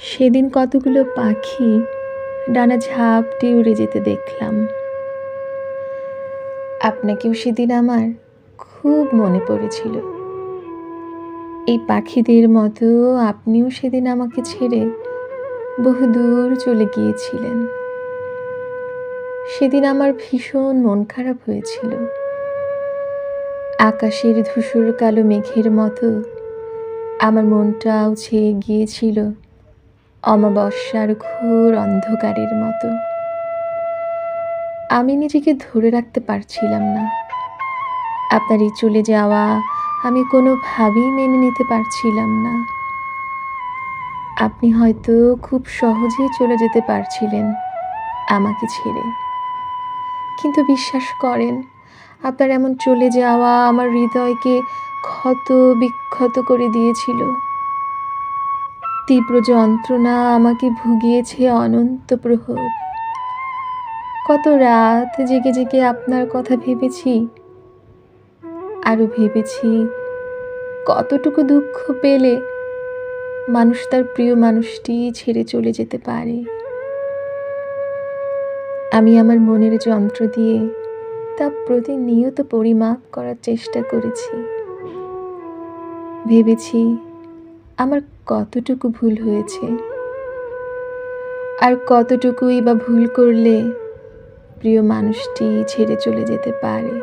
সেদিন কতগুলো পাখি ডানা ঝাঁপ দিয়ে উড়ে যেতে দেখলাম। আপনাকেও সেদিন আমার খুব মনে পড়েছিল। এই পাখিদের মতো আপনিও সেদিন আমাকে ছেড়ে বহুদূর চলে গিয়েছিলেন। সেদিন আমার ভীষণ মন খারাপ হয়েছিল। আকাশের ধূসর কালো মেঘের মতো আমার মনটাও ছেয়ে গিয়েছিল অমাবস্যার ঘোর অন্ধকারের মতো। আমি নিজেকে ধরে রাখতে পারছিলাম না। আপনার এই চলে যাওয়া আমি কোনোভাবেই মেনে নিতে পারছিলাম না। আপনি হয়তো খুব সহজেই চলে যেতে পারছিলেন আমাকে ছেড়ে, কিন্তু বিশ্বাস করেন, আপনার এমন চলে যাওয়া আমার হৃদয়কে ক্ষত বিক্ষত করে দিয়েছিল। তীব্র যন্ত্রণা আমাকে ভুগিয়েছে অনন্ত প্রহর। কত রাত জেগে জেগে আপনার কথা ভেবেছি, আরও ভেবেছি কতটুকু দুঃখ পেলে মানুষ তার প্রিয় মানুষটি ছেড়ে চলে যেতে পারে। আমি আমার মনের যন্ত্র দিয়ে তা প্রতিনিয়ত পরিমাপ করার চেষ্টা করেছি। ভেবেছি আমার কতটুকু ভুল হয়েছে, আর কতটুকুই বা ভুল করলে প্রিয় মানুষটি ছেড়ে চলে যেতে পারে।